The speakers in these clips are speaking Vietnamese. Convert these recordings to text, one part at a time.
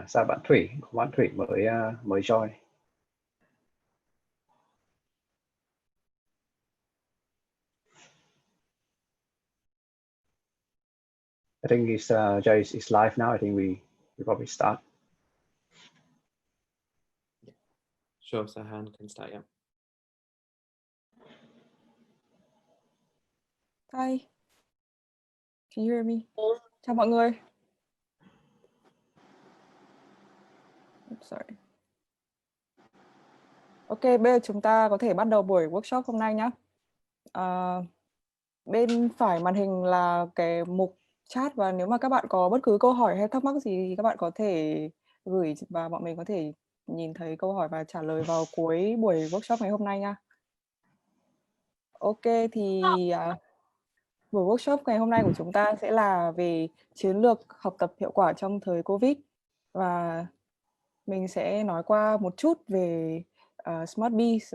Sao bạn Thủy? Bạn Thủy mới join. I think Jay is live now. I think we probably start. Sure, Sahan can start. Yeah. Hi, can you hear me? Chào mọi người. Sorry. Ok, bây giờ chúng ta có thể bắt đầu buổi workshop hôm nay nhé. Bên phải màn hình là cái mục chat, và nếu mà các bạn có bất cứ câu hỏi hay thắc mắc gì thì các bạn có thể gửi và bọn mình có thể nhìn thấy câu hỏi và trả lời vào cuối buổi workshop ngày hôm nay nha. Ok, thì buổi workshop ngày hôm nay của chúng ta sẽ là về chiến lược học tập hiệu quả trong thời Covid, và mình sẽ nói qua một chút về Smart Bees.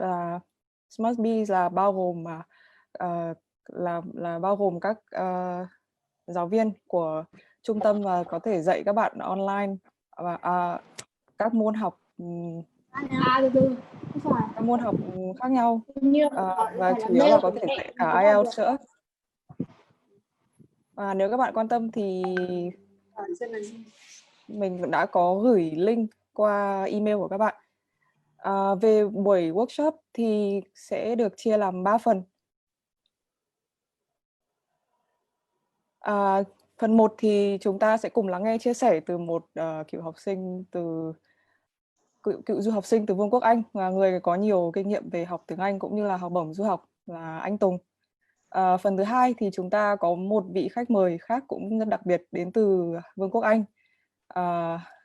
Smart Bees là bao gồm là bao gồm các giáo viên của trung tâm và có thể dạy các bạn online và các môn học khác nhau, và chủ yếu là có thể dạy cả IELTS nữa. Và nếu các bạn quan tâm thì mình đã có gửi link qua email của các bạn. Về buổi workshop thì sẽ được chia làm 3 phần. Phần 1 thì chúng ta sẽ cùng lắng nghe chia sẻ từ một cựu du học sinh từ Vương quốc Anh, và người có nhiều kinh nghiệm về học tiếng Anh cũng như là học bổng du học, là anh Tùng. Phần thứ 2 thì chúng ta có một vị khách mời khác cũng rất đặc biệt đến từ Vương quốc Anh,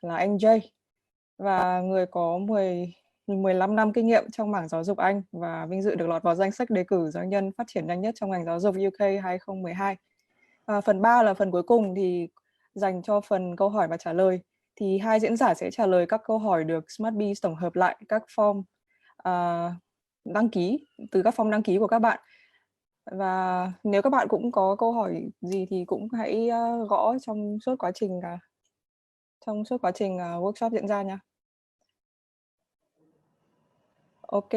là anh Jay, và người có 15 năm kinh nghiệm trong mảng giáo dục Anh và vinh dự được lọt vào danh sách đề cử doanh nhân phát triển nhanh nhất trong ngành giáo dục UK 2012. Phần 3 là phần cuối cùng thì dành cho phần câu hỏi và trả lời. Thì hai diễn giả sẽ trả lời các câu hỏi được Smart Bees tổng hợp lại các form đăng ký từ các form đăng ký của các bạn. Và nếu các bạn cũng có câu hỏi gì thì cũng hãy gõ trong suốt quá trình workshop diễn ra nha. Ok,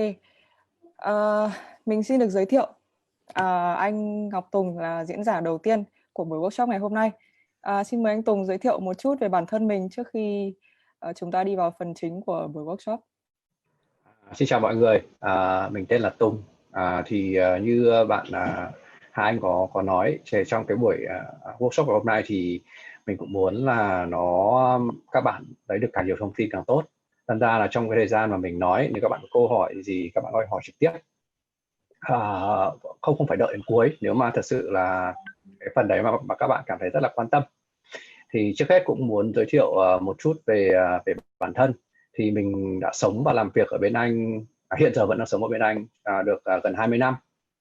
mình xin được giới thiệu anh Ngọc Tùng là diễn giả đầu tiên của buổi workshop ngày hôm nay. Xin mời anh Tùng giới thiệu một chút về bản thân mình trước khi chúng ta đi vào phần chính của buổi workshop. Xin chào mọi người, mình tên là Tùng. Như bạn hai anh có nói trong cái buổi workshop của hôm nay thì mình cũng muốn là các bạn lấy được càng nhiều thông tin càng tốt. Thành ra là trong cái thời gian mà mình nói, nếu các bạn có câu hỏi gì các bạn có thể hỏi trực tiếp, không phải đợi đến cuối nếu mà thật sự là cái phần đấy mà các bạn cảm thấy rất là quan tâm. Thì trước hết cũng muốn giới thiệu một chút về bản thân. Thì mình đã sống và làm việc ở bên Anh, hiện giờ vẫn đang sống ở bên Anh được gần 20 năm.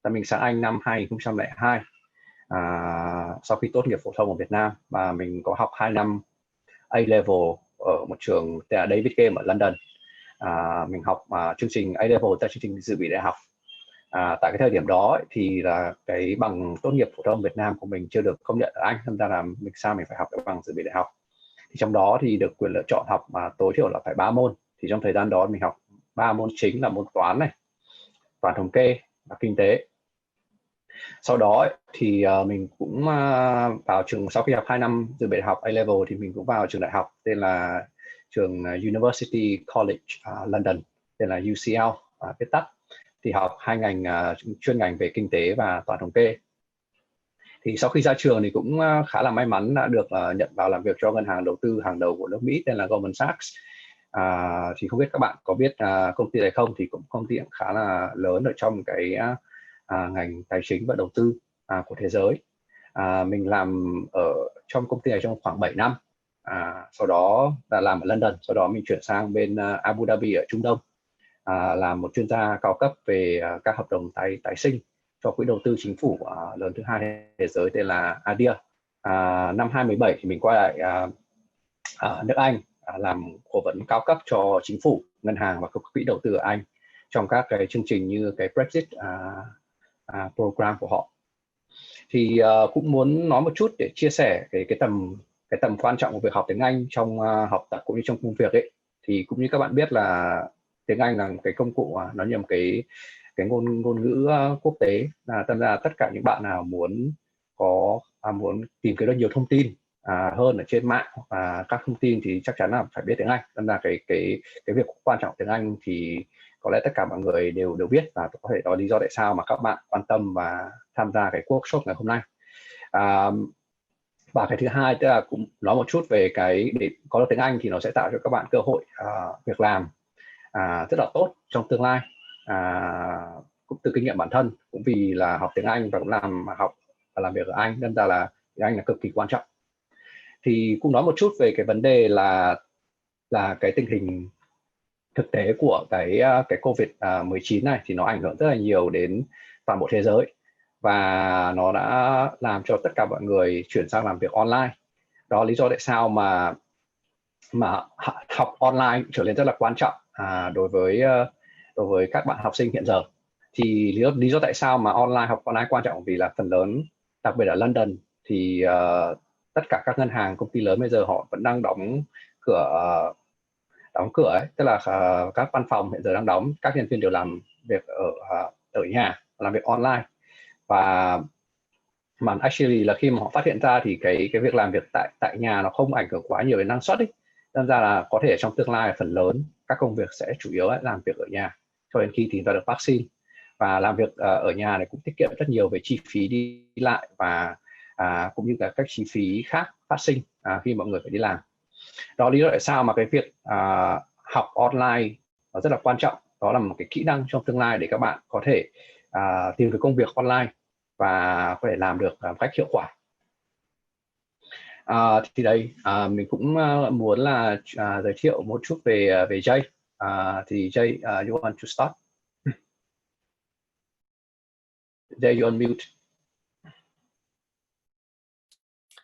Mình sang Anh năm 2002 sau khi tốt nghiệp phổ thông ở Việt Nam, và mình có học 2 năm A-level ở một trường tên là David Game ở London. Mình học chương trình A-level tại chương trình dự bị đại học. Tại cái thời điểm đó thì là cái bằng tốt nghiệp phổ thông Việt Nam của mình chưa được công nhận ở Anh, nên ra là mình phải học cái bằng dự bị đại học. Thì trong đó thì được quyền lựa chọn học mà tối thiểu là phải 3 môn. Thì trong thời gian đó mình học 3 môn chính là môn toán này, toán thống kê và kinh tế. Sau đó thì mình cũng vào trường, sau khi học 2 năm dự bị đại học A-level thì mình cũng vào trường đại học tên là trường University College London, tên là UCL viết tắt. Thì học 2 ngành chuyên ngành về kinh tế và toán thống kê. Thì sau khi ra trường thì cũng khá là may mắn đã được nhận vào làm việc cho ngân hàng đầu tư hàng đầu của nước Mỹ tên là Goldman Sachs. Thì không biết các bạn có biết công ty này không, thì cũng công ty khá là lớn ở trong cái ngành tài chính và đầu tư của thế giới. Mình làm ở trong công ty này trong khoảng 7 năm. Sau đó là làm ở London, sau đó mình chuyển sang bên Abu Dhabi ở Trung Đông, làm một chuyên gia cao cấp về các hợp đồng tái sinh cho quỹ đầu tư chính phủ lớn thứ hai thế giới tên là ADIA. Năm 2017 thì mình quay lại nước Anh làm cố vấn cao cấp cho chính phủ, ngân hàng và các quỹ đầu tư ở Anh trong các cái chương trình như cái Brexit program của họ. Thì cũng muốn nói một chút để chia sẻ cái tầm cái tầm quan trọng của việc học tiếng Anh trong học tập cũng như trong công việc ấy, thì cũng như các bạn biết là tiếng Anh là cái công cụ, nó như một cái ngôn ngữ quốc tế, là tâm ra tất cả những bạn nào muốn muốn tìm kiếm được nhiều thông tin hơn ở trên mạng và các thông tin thì chắc chắn là phải biết tiếng Anh. Nên là cái việc quan trọng tiếng Anh thì có lẽ tất cả mọi người đều biết, và có thể đó là lý do tại sao mà các bạn quan tâm và tham gia cái workshop ngày hôm nay. Và cái thứ hai tức là cũng nói một chút về cái để có được tiếng Anh thì nó sẽ tạo cho các bạn cơ hội việc làm rất là tốt trong tương lai. Cũng từ kinh nghiệm bản thân, cũng vì là học tiếng Anh và cũng học và làm việc ở Anh, nên là tiếng Anh là cực kỳ quan trọng. Thì cũng nói một chút về cái vấn đề là cái tình hình thực tế của cái COVID-19 này, thì nó ảnh hưởng rất là nhiều đến toàn bộ thế giới, và nó đã làm cho tất cả mọi người chuyển sang làm việc online. Đó là lý do tại sao mà học online trở nên rất là quan trọng đối với các bạn học sinh hiện giờ. Thì lý do tại sao mà học online quan trọng vì là phần lớn, đặc biệt ở London, thì tất cả các ngân hàng, công ty lớn bây giờ họ vẫn đang đóng cửa ấy, tức là các văn phòng hiện giờ đang đóng, các nhân viên đều làm việc ở nhà, làm việc online. Và mà actually là khi mà họ phát hiện ra thì cái việc làm việc tại nhà nó không ảnh hưởng quá nhiều đến năng suất ấy. Nên ra là có thể trong tương lai phần lớn các công việc sẽ chủ yếu làm việc ở nhà cho đến khi tìm ra được vaccine. Và làm việc ở nhà này cũng tiết kiệm rất nhiều về chi phí đi lại và cũng như là các chi phí khác phát sinh khi mọi người phải đi làm. Đó là lý do tại sao mà cái việc học online nó rất là quan trọng. Đó là một cái kỹ năng trong tương lai để các bạn có thể tìm được công việc online và có thể làm được một cách hiệu quả. Thì đây mình cũng muốn là giới thiệu một chút về Jay. Thì Jay, you want to start? Jay, you on mute.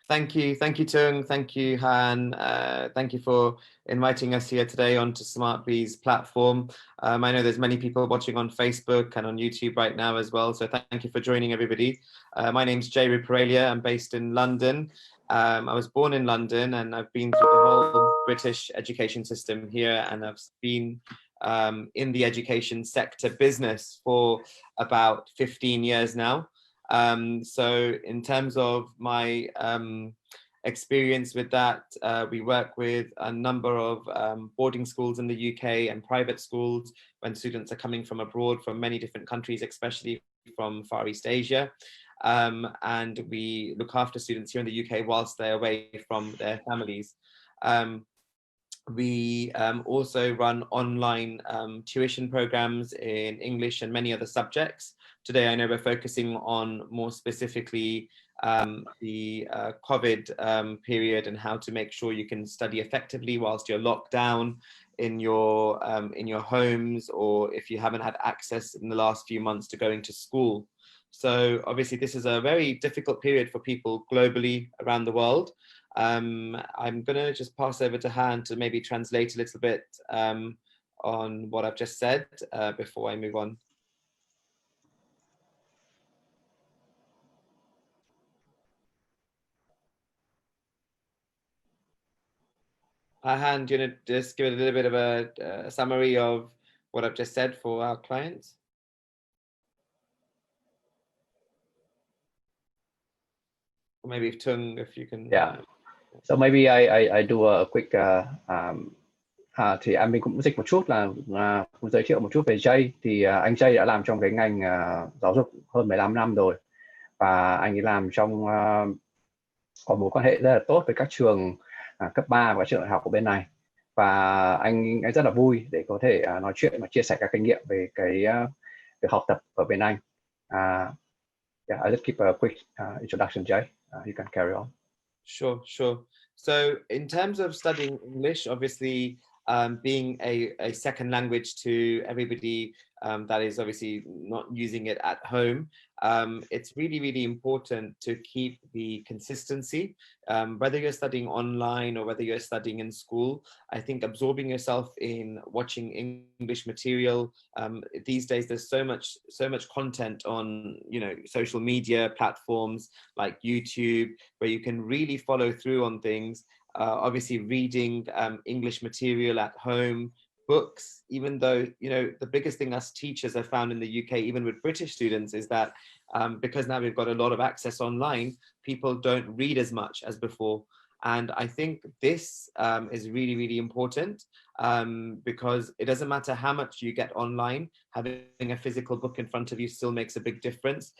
Thank you, Tung. Thank you, Han. Thank you for inviting us here today onto SmartBee's platform. I know there's many people watching on Facebook and on YouTube right now as well, so thank you for joining everybody. My name's Jay Ruparelia. I'm based in London. I was born in London, and I've been through the whole British education system here, and I've been in the education sector business for about 15 years now. So in terms of my experience with that, we work with a number of boarding schools in the UK and private schools when students are coming from abroad, from many different countries, especially from Far East Asia. And we look after students here in the UK whilst they're away from their families. We also run online tuition programs in English and many other subjects. Today, I know we're focusing on more specifically the COVID period and how to make sure you can study effectively whilst you're locked down in your homes, or if you haven't had access in the last few months to going to school. So obviously, this is a very difficult period for people globally around the world. I'm going to just pass over to Han to maybe translate a little bit on what I've just said before I move on. Han, do you want to just give it a little bit of a summary of what I've just said for our clients? Or maybe Tung, if you can. Yeah. So maybe I do a quick thì mình cũng dịch một chút là cũng giới thiệu một chút về Jay. Thì anh Jay đã làm trong cái ngành giáo dục hơn 15 năm rồi, và anh ấy làm trong có mối quan hệ rất là tốt với các trường cấp 3 và trường đại học của bên này, và anh rất là vui để có thể nói chuyện và chia sẻ các kinh nghiệm về cái việc học tập ở bên Anh. Yeah, I'll just keep a quick introduction, Jay. You can carry on. Sure. So in terms of studying English, obviously being a second language to everybody that is obviously not using it at home, it's really, really important to keep the consistency. Whether you're studying online or whether you're studying in school, I think absorbing yourself in watching English material. These days, there's so much content on, you know, social media platforms like YouTube, where you can really follow through on things. Obviously, reading English material at home, books, even though, you know, the biggest thing us teachers have found in the UK, even with British students, is that because now we've got a lot of access online, people don't read as much as before. And I think this is really, really important, because it doesn't matter how much you get online, having a physical book in front of you still makes a big difference.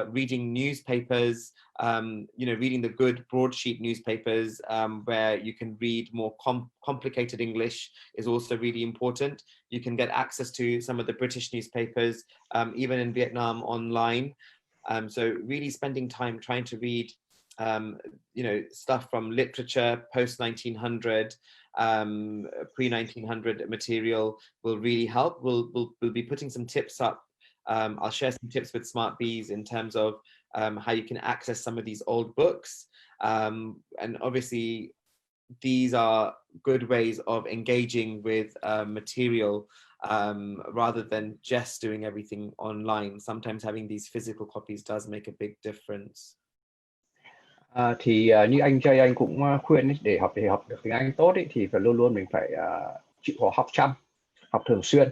Reading newspapers, you know, reading the good broadsheet newspapers, where you can read more complicated English, is also really important. You can get access to some of the British newspapers, even in Vietnam, online. So really spending time trying to read you know, stuff from literature, post-1900, pre-1900 material will really help. We'll be putting some tips up. I'll share some tips with Smart Bees in terms of how you can access some of these old books. And obviously, these are good ways of engaging with material, rather than just doing everything online. Sometimes having these physical copies does make a big difference. Như anh Jay anh cũng khuyên ấy, để học được tiếng Anh tốt ấy, thì phải luôn luôn mình phải chịu khó học chăm, học thường xuyên.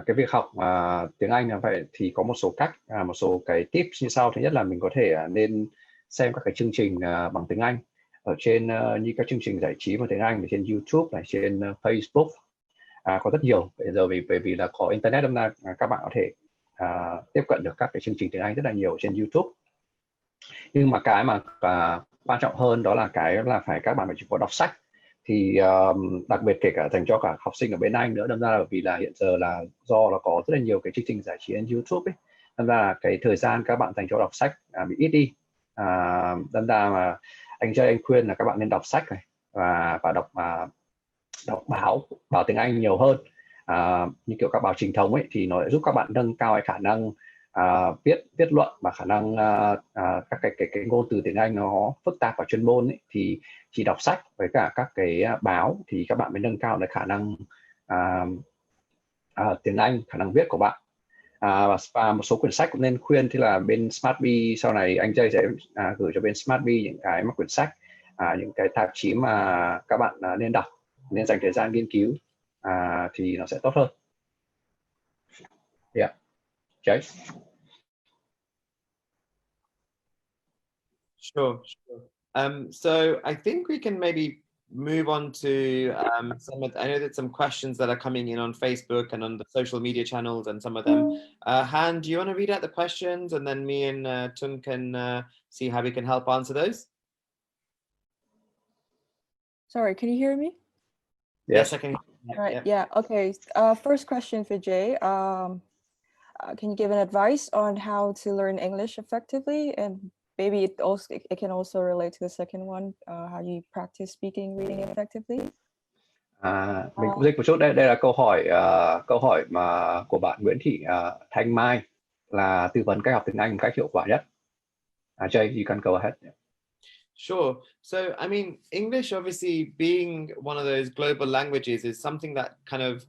Cái việc học tiếng Anh là phải thì có một số cách, một số cái tips như sau. Thứ nhất là mình có thể nên xem các cái chương trình bằng tiếng Anh ở trên như các chương trình giải trí bằng tiếng Anh ở trên YouTube này, trên Facebook, có rất nhiều. Bây giờ bởi vì là có internet, đâm ra các bạn có thể tiếp cận được các cái chương trình tiếng Anh rất là nhiều trên YouTube. Nhưng mà cái mà quan trọng hơn đó là phải các bạn phải chịu khó đọc sách. Thì đặc biệt kể cả dành cho cả học sinh ở bên Anh nữa, đâm ra là vì là hiện giờ là do là có rất là nhiều cái chương trình giải trí trên YouTube ấy, đâm ra là cái thời gian các bạn dành cho đọc sách bị ít đi. Đâm ra mà anh khuyên là các bạn nên đọc sách này và đọc báo tiếng Anh nhiều hơn. Như kiểu các báo chính thống ấy thì nó sẽ giúp các bạn nâng cao cái khả năng viết luận và khả năng các cái ngôn từ tiếng Anh nó phức tạp và chuyên môn ấy, thì chỉ đọc sách với cả các cái báo thì các bạn mới nâng cao được khả năng tiếng Anh, khả năng viết của bạn. Và một số quyển sách cũng nên khuyên, thì là bên Smart Bee sau này anh Jay sẽ gửi cho bên Smart Bee những cái quyển sách, những cái tạp chí mà các bạn nên đọc, nên dành thời gian nghiên cứu, thì nó sẽ tốt hơn. Yeah. Jay? Sure. So I think we can maybe move on to some of, I know that some questions that are coming in on Facebook and on the social media channels, and some of them. Han, do you want to read out the questions, and then me and Tun can see how we can help answer those? Sorry, can you hear me? Yes, I can. Right. Yeah. Okay. First question for Jay. Can you give an advice on how to learn English effectively, and maybe it can also relate to the second one, how you practice speaking, reading effectively? Mình cũng dịch một chút. Đây là câu hỏi mà của bạn Nguyễn Thị Thanh Mai, là tư vấn cách học tiếng Anh một cách hiệu quả nhất. Jay, you can go ahead. Sure. So, I mean, English, obviously, being one of those global languages, is something that kind of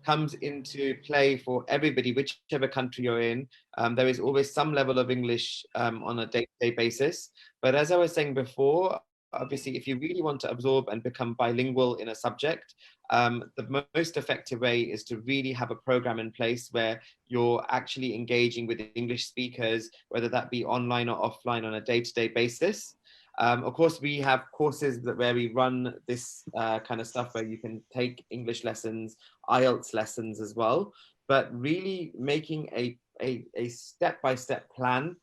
comes into play for everybody, whichever country you're in. There is always some level of English on a day-to-day basis. But as I was saying before, obviously, if you really want to absorb and become bilingual in a subject, the most effective way is to really have a program in place where you're actually engaging with English speakers, whether that be online or offline, on a day-to-day basis. Of course, we have courses where we run this kind of stuff, where you can take English lessons, IELTS lessons as well, but really making a step-by-step plan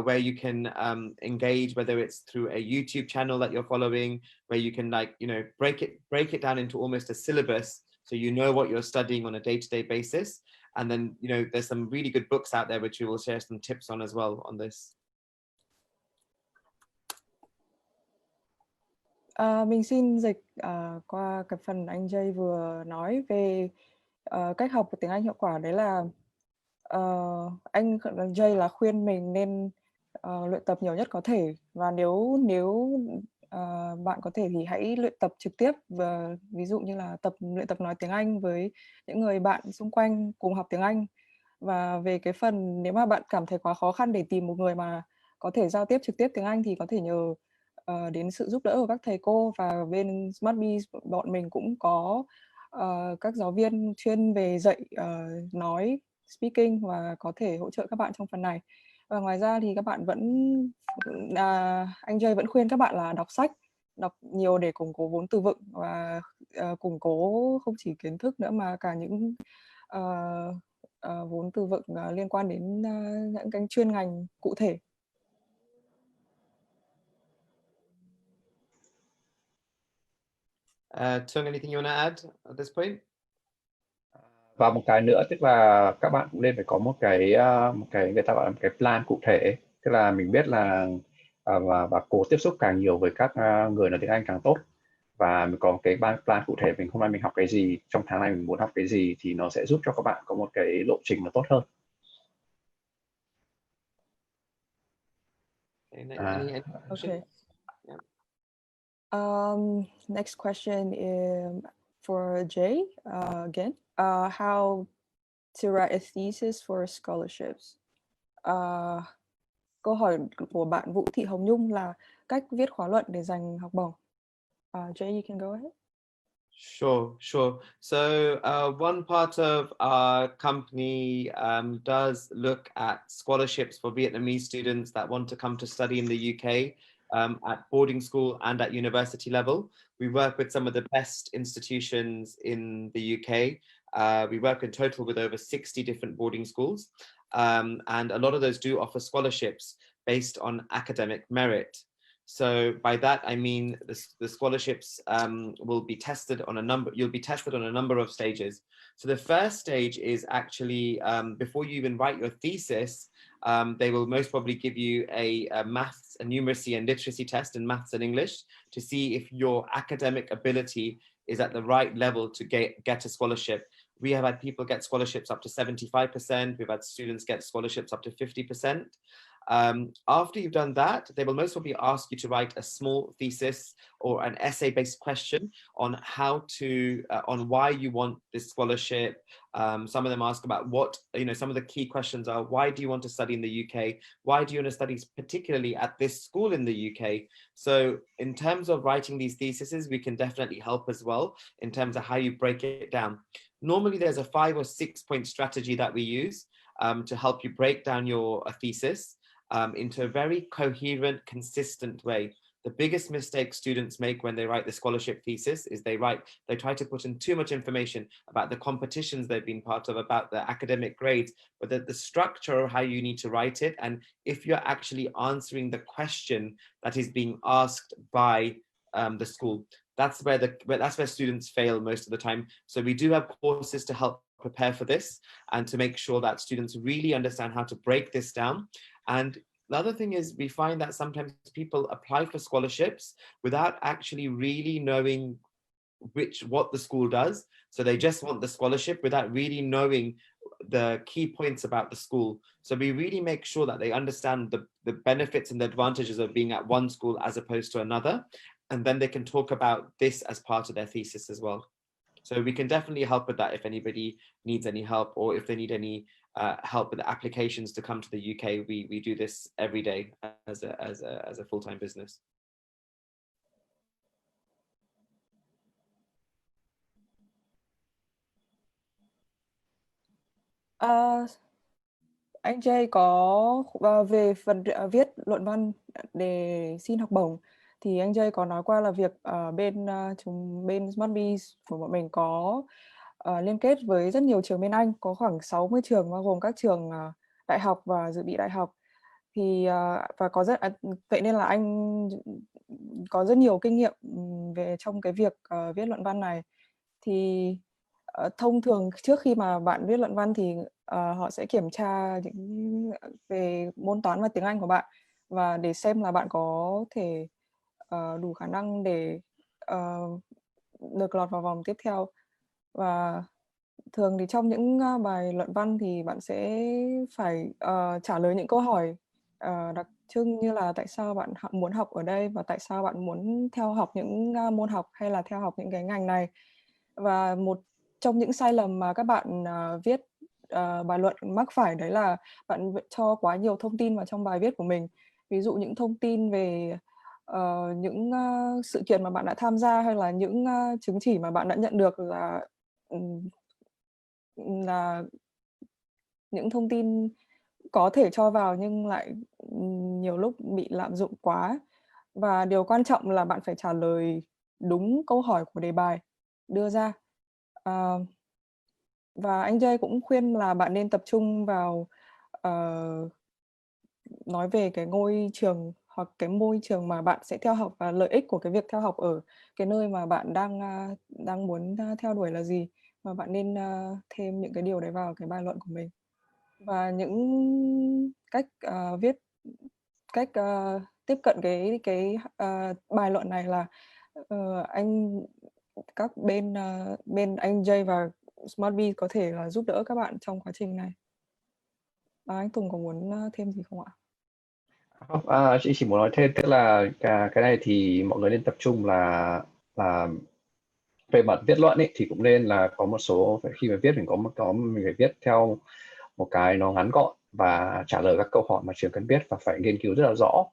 where you can engage, whether it's through a YouTube channel that you're following, where you can, like, you know, break it down into almost a syllabus, so you know what you're studying on a day-to-day basis. And then, you know, there's some really good books out there which we will share some tips on as well on this. Mình xin dịch qua cái phần anh Jay vừa nói về cách học tiếng Anh hiệu quả. Đấy là Anh Jay là khuyên mình nên luyện tập nhiều nhất có thể, và nếu bạn có thể thì hãy luyện tập trực tiếp, và ví dụ như là luyện tập nói tiếng Anh với những người bạn xung quanh cùng học tiếng Anh. Và về cái phần nếu mà bạn cảm thấy quá khó khăn để tìm một người mà có thể giao tiếp trực tiếp tiếng Anh thì có thể nhờ đến sự giúp đỡ của các thầy cô, và bên SmartBees bọn mình cũng có các giáo viên chuyên về dạy nói speaking và có thể hỗ trợ các bạn trong phần này. Và ngoài ra thì các bạn anh Jay vẫn khuyên các bạn là đọc nhiều để củng cố vốn từ vựng, và củng cố không chỉ kiến thức nữa mà cả những vốn từ vựng liên quan đến những cái chuyên ngành cụ thể. Tung, anything you want to add at this point? Và một cái nữa, tức là các bạn cũng nên phải có một cái người ta gọi là một cái plan cụ thể, tức là mình biết là và cố tiếp xúc càng nhiều với các người nói tiếng Anh càng tốt, và mình có một cái plan cụ thể, mình hôm nay mình học cái gì, trong tháng này mình muốn học cái gì, thì nó sẽ giúp cho các bạn có một cái lộ trình nó tốt hơn. Okay. Next question is for Jay again. How to write a thesis for scholarships? Câu hỏi của bạn Vũ Thị Hồng Nhung là cách viết khóa luận để giành học bổng. Jay, you can go ahead. Sure. So one part of our company does look at scholarships for Vietnamese students that want to come to study in the UK at boarding school and at university level. We work with some of the best institutions in the UK. We work in total with over 60 different boarding schools. And a lot of those do offer scholarships based on academic merit. So by that I mean the scholarships will be tested on a number. You'll be tested on a number of stages. So the first stage is actually before you even write your thesis, they will most probably give you a maths, a numeracy and literacy test in maths and English to see if your academic ability is at the right level to get a scholarship. We have had people get scholarships up to 75%. We've had students get scholarships up to 50%. After you've done that, they will most probably ask you to write a small thesis or an essay-based question on how to, on why you want this scholarship. Some of them ask about what, some of the key questions are, why do you want to study in the UK? Why do you want to study particularly at this school in the UK? So in terms of writing these theses, we can definitely help as well in terms of how you break it down. Normally there's a 5 or 6 point strategy that we use to help you break down your thesis into a very coherent, consistent way. The biggest mistake students make when they write the scholarship thesis is they try to put in too much information about the competitions they've been part of, about the academic grades, but the structure of how you need to write it, and if you're actually answering the question that is being asked by the school. That's where students fail most of the time. So we do have courses to help prepare for this and to make sure that students really understand how to break this down. And the other thing is we find that sometimes people apply for scholarships without actually really knowing what the school does. So they just want the scholarship without really knowing the key points about the school. So we really make sure that they understand the benefits and the advantages of being at one school as opposed to another. And then they can talk about this as part of their thesis as well. So we can definitely help with that if anybody needs any help, or if they need any help with the applications to come to the UK. We do this every day as a full-time business. Anh Jay có về phần viết luận văn để xin học bổng thì anh Jay có nói qua là việc bên SmartBees của bọn mình có liên kết với rất nhiều trường bên Anh, có khoảng 60 trường bao gồm các trường đại học và dự bị đại học. Thì và vậy nên là anh có rất nhiều kinh nghiệm về trong cái việc viết luận văn này. Thì thông thường trước khi mà bạn viết luận văn thì họ sẽ kiểm tra về môn toán và tiếng Anh của bạn, và để xem là bạn có thể đủ khả năng để được lọt vào vòng tiếp theo. Và thường thì trong những bài luận văn thì bạn sẽ phải trả lời những câu hỏi đặc trưng như là tại sao bạn muốn học ở đây và tại sao bạn muốn theo học những môn học hay là theo học những cái ngành này. Và một trong những sai lầm mà các bạn viết bài luận mắc phải đấy là bạn cho quá nhiều thông tin vào trong bài viết của mình. Ví dụ những thông tin về những sự kiện mà bạn đã tham gia hay là những chứng chỉ mà bạn đã nhận được là những thông tin có thể cho vào nhưng lại nhiều lúc bị lạm dụng quá. Và điều quan trọng là bạn phải trả lời đúng câu hỏi của đề bài đưa ra. Và anh Jay cũng khuyên là bạn nên tập trung vào nói về cái ngôi trường hoặc cái môi trường mà bạn sẽ theo học và lợi ích của cái việc theo học ở cái nơi mà bạn đang muốn theo đuổi là gì, và bạn nên thêm những cái điều đấy vào cái bài luận của mình. Và những cách cách tiếp cận cái bài luận này là các bên anh Jay và Smartbee có thể là giúp đỡ các bạn trong quá trình này. Anh Tùng có muốn thêm gì không ạ? Không, chị chỉ muốn nói thêm, tức là cái này thì mọi người nên tập trung là về mặt viết luận ấy, thì cũng nên là có một số, khi mà viết mình phải viết theo một cái nó ngắn gọn và trả lời các câu hỏi mà trường cần biết, và phải nghiên cứu rất là rõ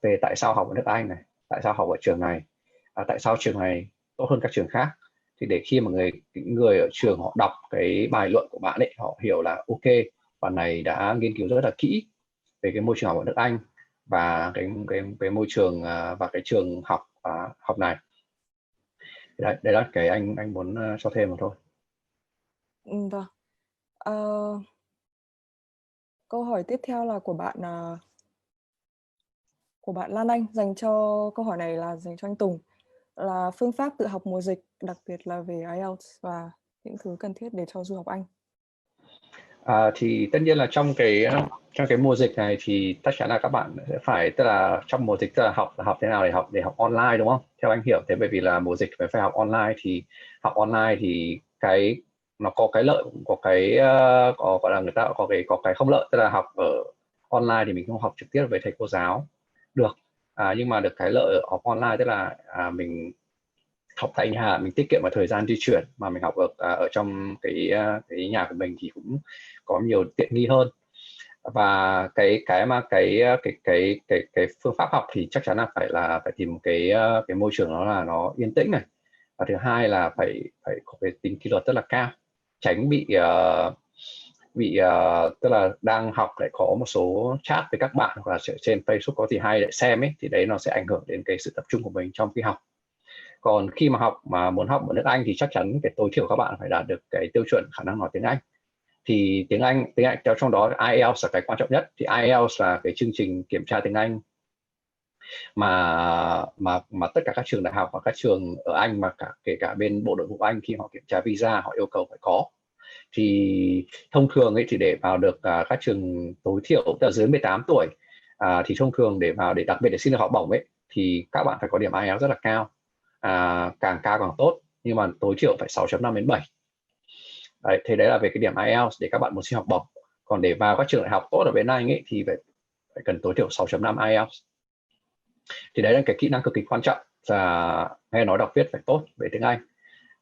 về tại sao học ở nước Anh này, tại sao học ở trường này, tại sao trường này tốt hơn các trường khác. Thì để khi mà người ở trường họ đọc cái bài luận của bạn ấy, họ hiểu là ok, bạn này đã nghiên cứu rất là kỹ về cái môi trường học ở nước Anh và cái môi trường và cái trường học này. Đấy là cái anh muốn cho thêm mà thôi. Vâng. Câu hỏi tiếp theo là của bạn Lan Anh, dành cho câu hỏi này là dành cho anh Tùng, là phương pháp tự học mùa dịch, đặc biệt là về IELTS và những thứ cần thiết để cho du học Anh. Thì tất nhiên là trong cái mùa dịch này thì chắc chắn là các bạn sẽ phải, tức là trong mùa dịch tức là học thế nào để học online, đúng không? Theo anh hiểu thế, bởi vì là mùa dịch phải học online, thì học online thì nó có cái lợi, có cái có gọi là người ta có cái không lợi, tức là học ở online thì mình không học trực tiếp với thầy cô giáo được, nhưng mà được cái lợi ở học online tức là mình học tại nhà, mình tiết kiệm vào thời gian di chuyển, mà mình học ở trong cái nhà của mình thì cũng có nhiều tiện nghi hơn. Và cái phương pháp học thì chắc chắn là phải tìm một cái môi trường nó yên tĩnh này, và thứ hai là phải có cái tính kỷ luật rất là cao, tránh bị tức là đang học lại có một số chat với các bạn, hoặc là trên Facebook có gì hay để xem ấy, thì đấy nó sẽ ảnh hưởng đến cái sự tập trung của mình trong khi học. Còn khi mà muốn học ở nước Anh thì chắc chắn cái tối thiểu các bạn phải đạt được cái tiêu chuẩn khả năng nói tiếng Anh. Thì tiếng Anh trong đó IELTS là cái quan trọng nhất. Thì IELTS là cái chương trình kiểm tra tiếng Anh mà tất cả các trường đại học và các trường ở Anh, mà kể cả bên Bộ Nội vụ Anh, khi họ kiểm tra visa họ yêu cầu phải có. Thì thông thường ấy, thì để vào được các trường tối thiểu từ dưới 18 tuổi thì thông thường để đặc biệt để xin được học bổng ấy, thì các bạn phải có điểm IELTS rất là cao, càng cao càng tốt, nhưng mà tối thiểu phải 6.5 đến 7. Đấy, thế đấy là về cái điểm IELTS để các bạn muốn xin học bổng. Còn để vào các trường đại học tốt ở bên Anh ấy thì phải cần tối thiểu 6.5 IELTS. Thì đấy là cái kỹ năng cực kỳ quan trọng, và nghe nói đọc viết phải tốt về tiếng Anh.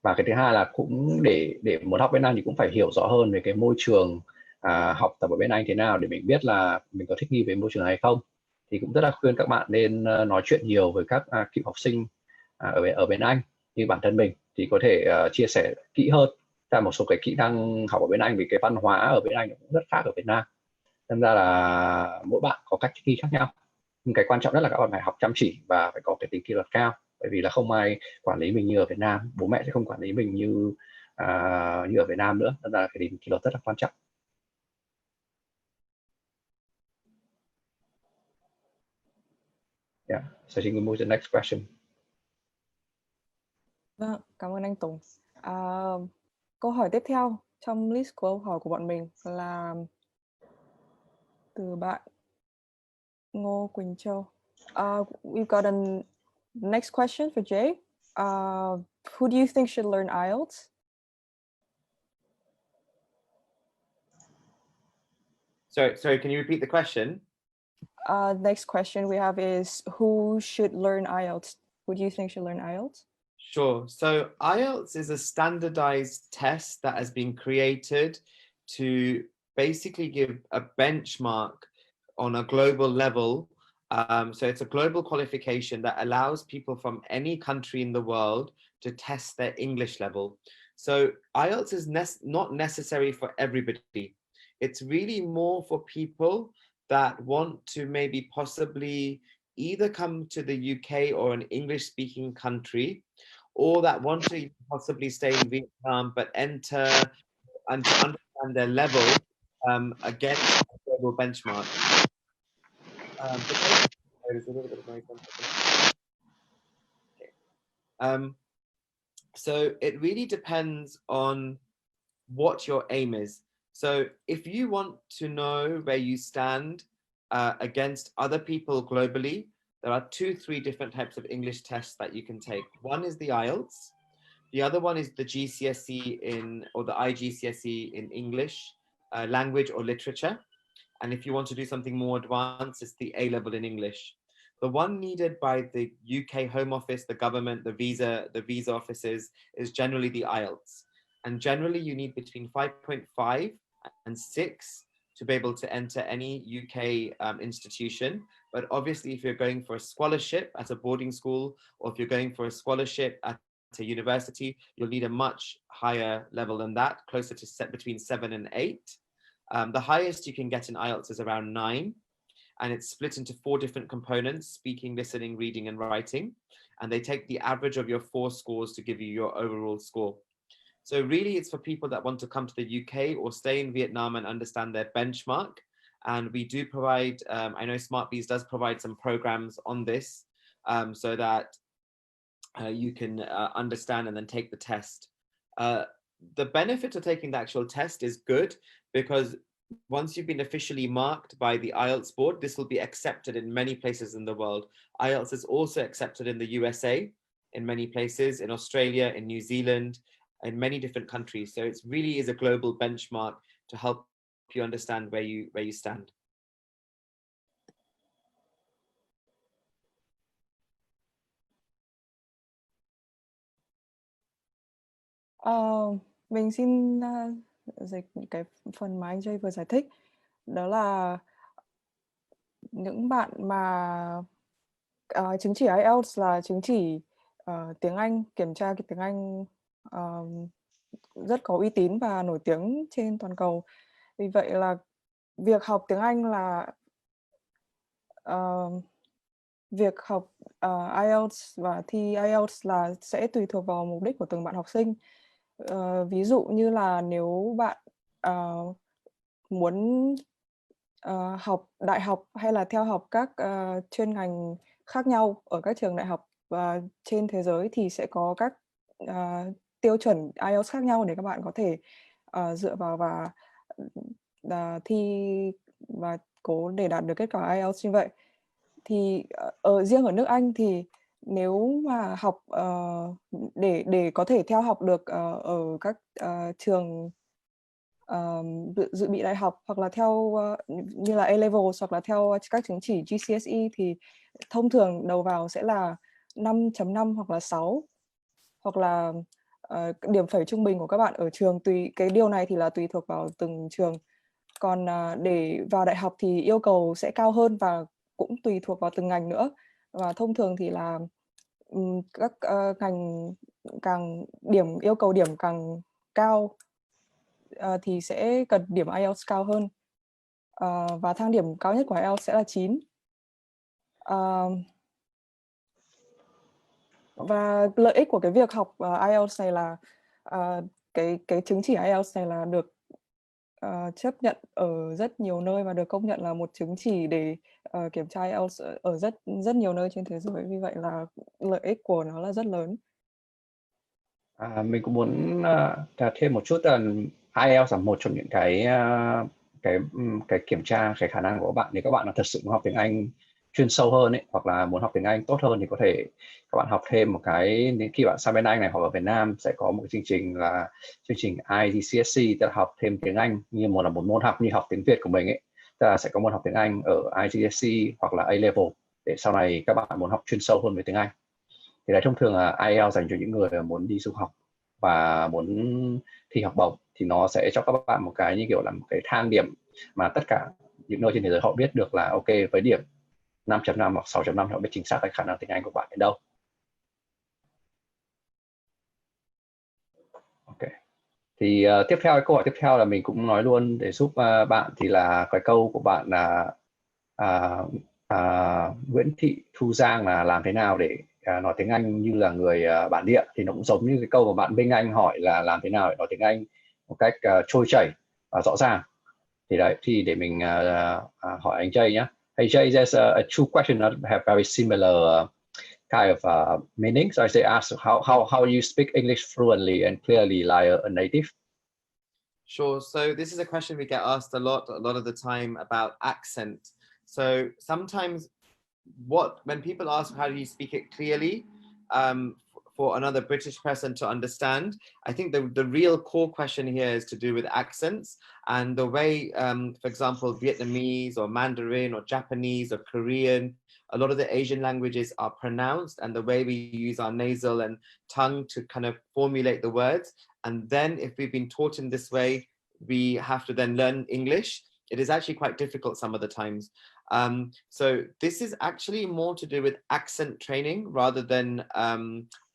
Và cái thứ hai là cũng để muốn học bên Anh thì cũng phải hiểu rõ hơn về cái môi trường học tập ở bên Anh thế nào, để mình biết là mình có thích nghi với môi trường này hay không. Thì cũng rất là khuyên các bạn nên nói chuyện nhiều với các cựu học sinh ở bên Anh như bản thân mình, thì có thể chia sẻ kỹ hơn ra một số cái kỹ năng học ở bên Anh, vì cái văn hóa ở bên Anh cũng rất khác ở Việt Nam. Nên ra là mỗi bạn có cách thích nghi khác nhau, nhưng cái quan trọng nhất là các bạn phải học chăm chỉ và phải có cái tính kỷ luật cao, bởi vì là không ai quản lý mình như ở Việt Nam, bố mẹ sẽ không quản lý mình như ở Việt Nam nữa. Nên là cái tính kỷ luật rất là quan trọng. Yeah, so you can move to the next question. Vâng, cảm ơn anh Tùng. Câu hỏi tiếp theo trong list câu hỏi của bọn mình là từ bạn Ngô Quỳnh Châu. We've got a next question for Jay. Who do you think should learn IELTS? Sorry, can you repeat the question? Next question we have is, who should learn IELTS? Who do you think should learn IELTS? Sure. So IELTS is a standardized test that has been created to basically give a benchmark on a global level. So it's a global qualification that allows people from any country in the world to test their English level. So IELTS is not necessary for everybody. It's really more for people that want to maybe possibly either come to the UK or an English-speaking country, or that want to possibly stay in Vietnam but enter and to understand their level against a global benchmark. There's a little bit of noise. So it really depends on what your aim is. So if you want to know where you stand against other people globally, there are 2-3 different types of English tests that you can take. One is the IELTS. The other one is the GCSE or the IGCSE in English, language or literature. And if you want to do something more advanced, it's the A-level in English. The one needed by the UK Home Office, the government, the visa offices is generally the IELTS. And generally you need between 5.5 and 6 to be able to enter any UK institution. But obviously if you're going for a scholarship at a boarding school, or if you're going for a scholarship at a university, you'll need a much higher level than that, closer to between 7 and 8. The highest you can get in IELTS is around 9. And it's split into 4 different components: speaking, listening, reading, and writing. And they take the average of your 4 scores to give you your overall score. So really it's for people that want to come to the UK or stay in Vietnam and understand their benchmark. And we do provide, I know SmartBees does provide some programs on this so that you can understand and then take the test. The benefit of taking the actual test is good, because once you've been officially marked by the IELTS board, this will be accepted in many places in the world. IELTS is also accepted in the USA, in many places, in Australia, in New Zealand, in many different countries. So it really is a global benchmark to help you understand where you stand. Mình xin dịch cái phần mà anh Jay vừa giải thích. Đó là những bạn mà chứng chỉ IELTS là chứng chỉ tiếng Anh, kiểm tra cái tiếng Anh rất có uy tín và nổi tiếng trên toàn cầu. Vì vậy là việc học tiếng Anh là việc học IELTS và thi IELTS là sẽ tùy thuộc vào mục đích của từng bạn học sinh. Ví dụ như là nếu bạn muốn học đại học hay là theo học các chuyên ngành khác nhau ở các trường đại học và trên thế giới, thì sẽ có các tiêu chuẩn IELTS khác nhau để các bạn có thể dựa vào và thi và cố để đạt được kết quả IELTS như vậy. Thì riêng ở nước Anh thì nếu mà học để có thể theo học được ở các trường dự bị đại học, hoặc là theo như là A-levels, hoặc là theo các chứng chỉ GCSE, thì thông thường đầu vào sẽ là 5.5 hoặc là 6, hoặc là điểm phẩy trung bình của các bạn ở trường. Tùy cái điều này thì là tùy thuộc vào từng trường. Còn để vào đại học thì yêu cầu sẽ cao hơn và cũng tùy thuộc vào từng ngành nữa. Và thông thường thì là các ngành yêu cầu điểm càng cao thì sẽ cần điểm IELTS cao hơn. Và thang điểm cao nhất của IELTS sẽ là 9. Và lợi ích của cái việc học IELTS này là cái chứng chỉ IELTS này là được chấp nhận ở rất nhiều nơi và được công nhận là một chứng chỉ để kiểm tra IELTS ở rất nhiều nơi trên thế giới. Vì vậy là lợi ích của nó là rất lớn. Mình cũng muốn thêm một chút là IELTS là một trong những cái kiểm tra cái khả năng của các bạn. Nếu các bạn là thật sự muốn học tiếng Anh chuyên sâu hơn ấy, hoặc là muốn học tiếng Anh tốt hơn, thì có thể các bạn học thêm một cái, đến khi bạn sang bên Anh này hoặc ở Việt Nam sẽ có một cái chương trình là chương trình IELTS, tức là học thêm tiếng Anh như một môn học như học tiếng Việt của mình ấy. Tức là sẽ có môn học tiếng Anh ở IGCSE hoặc là A-level để sau này các bạn muốn học chuyên sâu hơn về tiếng Anh. Thì đấy thông thường là IELTS dành cho những người muốn đi du học và muốn thi học bổng, thì nó sẽ cho các bạn một cái như kiểu là một cái thang điểm mà tất cả những nơi trên thế giới họ biết được là ok, với điểm 5.5 hoặc 6.5 họ biết chính xác cái khả năng tiếng Anh của bạn đến đâu. Ok. Thì tiếp theo, cái câu hỏi tiếp theo là mình cũng nói luôn để giúp bạn, thì là cái câu của bạn là Nguyễn Thị Thu Giang là làm thế nào để nói tiếng Anh như là người bản địa, thì nó cũng giống như cái câu mà bạn Minh Anh hỏi là làm thế nào để nói tiếng Anh một cách trôi chảy và rõ ràng. Thì đấy, thì để mình hỏi anh Jay nhé. Hey Jay, there's a two questions that have very similar kind of meaning. So I say ask how you speak English fluently and clearly like a native. Sure. So this is a question we get asked a lot of the time about accent. So sometimes when people ask how do you speak it clearly, for another British person to understand, I think the real core question here is to do with accents and the way, for example, Vietnamese or Mandarin or Japanese or Korean, a lot of the Asian languages are pronounced, and the way we use our nasal and tongue to kind of formulate the words. And then if we've been taught in this way, we have to then learn English. It is actually quite difficult some of the times. So this is actually more to do with accent training rather than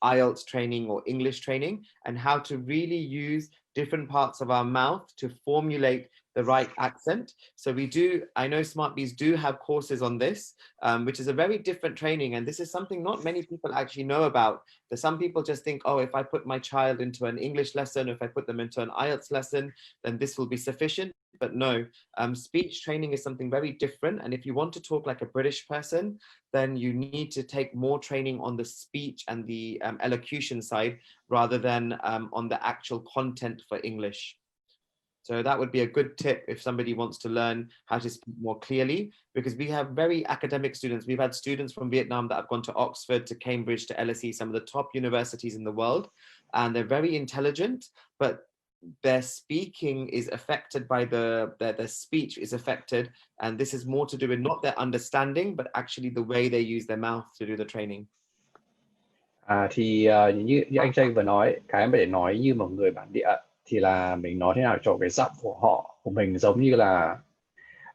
IELTS training or English training, and how to really use different parts of our mouth to formulate the right accent. So I know SmartBees do have courses on this, which is a very different training. And this is something not many people actually know about. That some people just think, oh, if I put my child into an English lesson, if I put them into an IELTS lesson, then this will be sufficient. But no, speech training is something very different. And if you want to talk like a British person, then you need to take more training on the speech and the elocution side rather than on the actual content for English. So that would be a good tip if somebody wants to learn how to speak more clearly, because we have very academic students. We've had students from Vietnam that have gone to Oxford, to Cambridge, to LSE, some of the top universities in the world, and they're very intelligent, but their speaking is affected by their speech is affected, and this is more to do with not their understanding but actually the way they use their mouth to do the training. Thì như anh Jay vừa nói, cái mà để nói như một người bản địa thì là mình nói thế nào cho cái giọng của họ của mình giống như là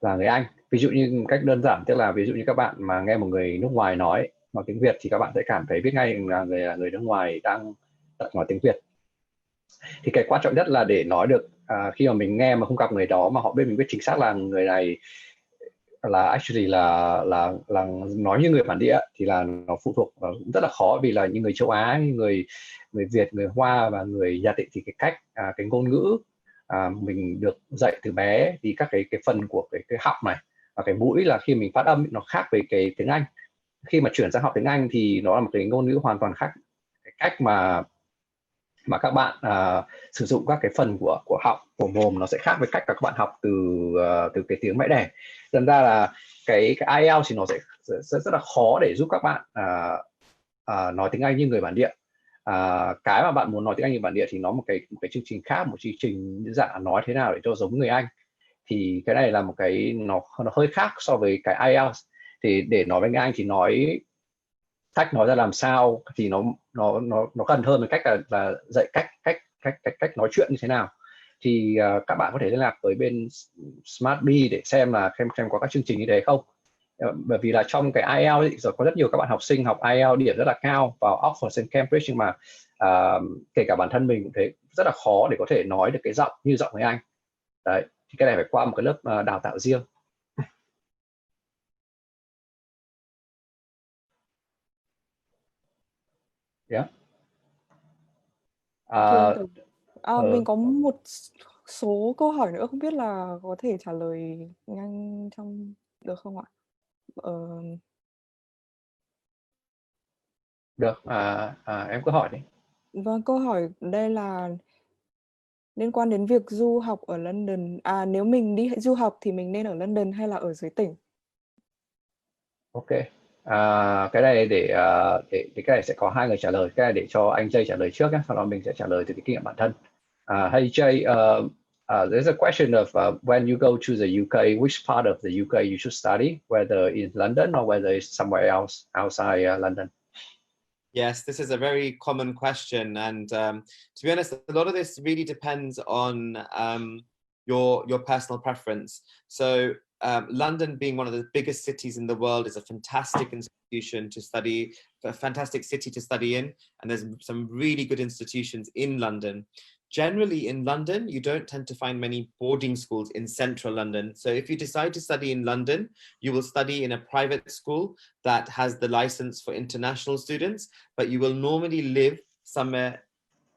người Anh. Ví dụ như cách đơn giản, tức là ví dụ như các bạn mà nghe một người nước ngoài nói tiếng Việt thì các bạn sẽ cảm thấy biết ngay là người nước ngoài đang nói tiếng Việt. Thì cái quan trọng nhất là để nói được khi mà mình nghe mà không gặp người đó mà họ biết, mình biết chính xác là người này là actually là nói như người bản địa, thì là nó phụ thuộc cũng rất là khó, vì là như người châu Á, như người Việt, người Hoa và người Nhật thì cái cách cái ngôn ngữ mình được dạy từ bé, thì các cái phần của cái họng này và cái mũi là khi mình phát âm nó khác với cái tiếng Anh. Khi mà chuyển sang học tiếng Anh thì nó là một cái ngôn ngữ hoàn toàn khác. Cái cách mà các bạn sử dụng các cái phần của họng, của mồm nó sẽ khác với cách các bạn học từ cái tiếng mẹ đẻ. Dẫn ra là cái IELTS thì nó sẽ rất là khó để giúp các bạn nói tiếng Anh như người bản địa. Cái mà bạn muốn nói tiếng Anh như bản địa thì nó một cái chương trình khác, một chương trình dạng nói thế nào để cho giống người Anh. Thì cái này là một cái nó hơi khác so với cái IELTS. Thì để nói với người Anh thì cách nói ra làm sao thì nó gần hơn với cách là dạy cách nói chuyện như thế nào. Thì các bạn có thể liên lạc với bên SmartBees để xem có các chương trình như thế không. Bởi vì là trong cái IELTS rồi có rất nhiều các bạn học sinh học IELTS điểm rất là cao vào Oxford and Cambridge, nhưng mà kể cả bản thân mình cũng thấy rất là khó để có thể nói được cái giọng như giọng người Anh. Đấy, thì cái này phải qua một cái lớp đào tạo riêng. Yeah. Mình có một số câu hỏi nữa, không biết là có thể trả lời nhanh trong được không ạ? Được, em cứ hỏi đi. Vâng, câu hỏi đây là liên quan đến việc du học ở London. Nếu mình đi du học thì mình nên ở London hay là ở dưới tỉnh? Ok, cái này để cái này sẽ có hai người trả lời. Cái này để cho anh Jay trả lời trước nhé, sau đó mình sẽ trả lời từ cái kinh nghiệm bản thân. Hey Jay, There's a question of when you go to the UK, which part of the UK you should study, whether in London or whether it's somewhere else outside London. Yes, this is a very common question, and to be honest, a lot of this really depends on your personal preference. So London, being one of the biggest cities in the world, is a fantastic institution to study, a fantastic city to study in, and there's some really good institutions in London. Generally in London, you don't tend to find many boarding schools in central London. So if you decide to study in London, you will study in a private school that has the license for international students, but you will normally live somewhere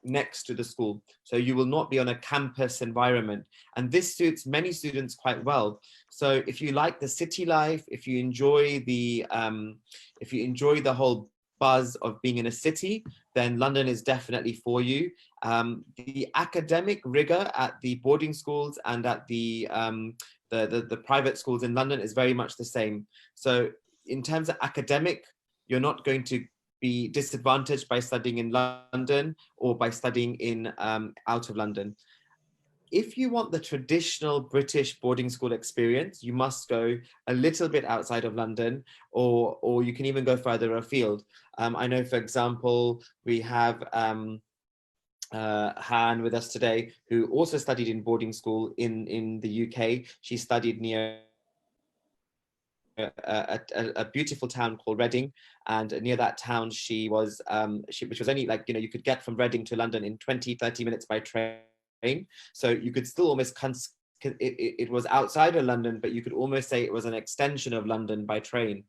next to the school. So you will not be on a campus environment. And this suits many students quite well. So if you like the city life, if you enjoy the whole buzz of being in a city, then London is definitely for you. The academic rigor at the boarding schools and at the private schools in London is very much the same. So in terms of academic, you're not going to be disadvantaged by studying in London or by studying in out of London. If you want the traditional British boarding school experience, you must go a little bit outside of London, or you can even go further afield. I know, for example, we have Han with us today, who also studied in boarding school in the UK. She studied near a beautiful town called Reading, and near that town she was which was only, like, you could get from Reading to London in 20-30 minutes by train. So you could still almost it was outside of London, but you could almost say it was an extension of London by train.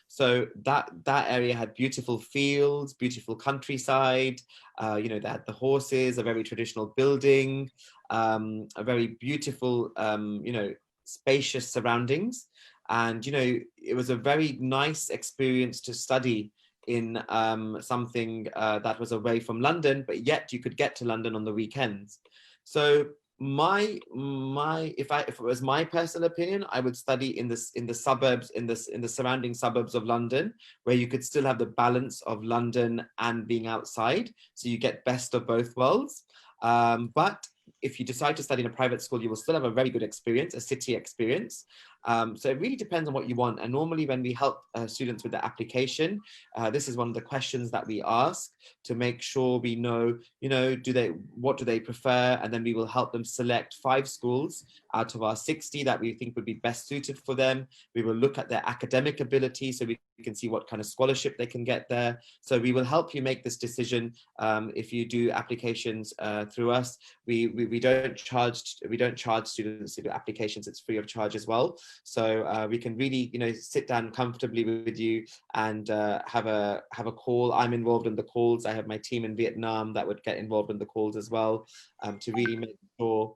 So that area had beautiful fields, beautiful countryside. They had the horses, a very traditional building, a very beautiful, spacious surroundings. And, it was a very nice experience to study in something that was away from London, but yet you could get to London on the weekends. So if it was my personal opinion, I would study in the suburbs, in the surrounding suburbs of London, where you could still have the balance of London and being outside, so you get best of both worlds. But if you decide to study in a private school, you will still have a very good experience, a city experience. So it really depends on what you want. And normally when we help students with the application, this is one of the questions that we ask to make sure we know, what do they prefer? And then we will help them select 5 schools out of our 60 that we think would be best suited for them. We will look at their academic ability so we can see what kind of scholarship they can get there. So we will help you make this decision if you do applications through us. We don't charge students to do applications. It's free of charge as well. So we can really, sit down comfortably with you and have a call. I'm involved in the calls. I have my team in Vietnam that would get involved in the calls as well, to really make sure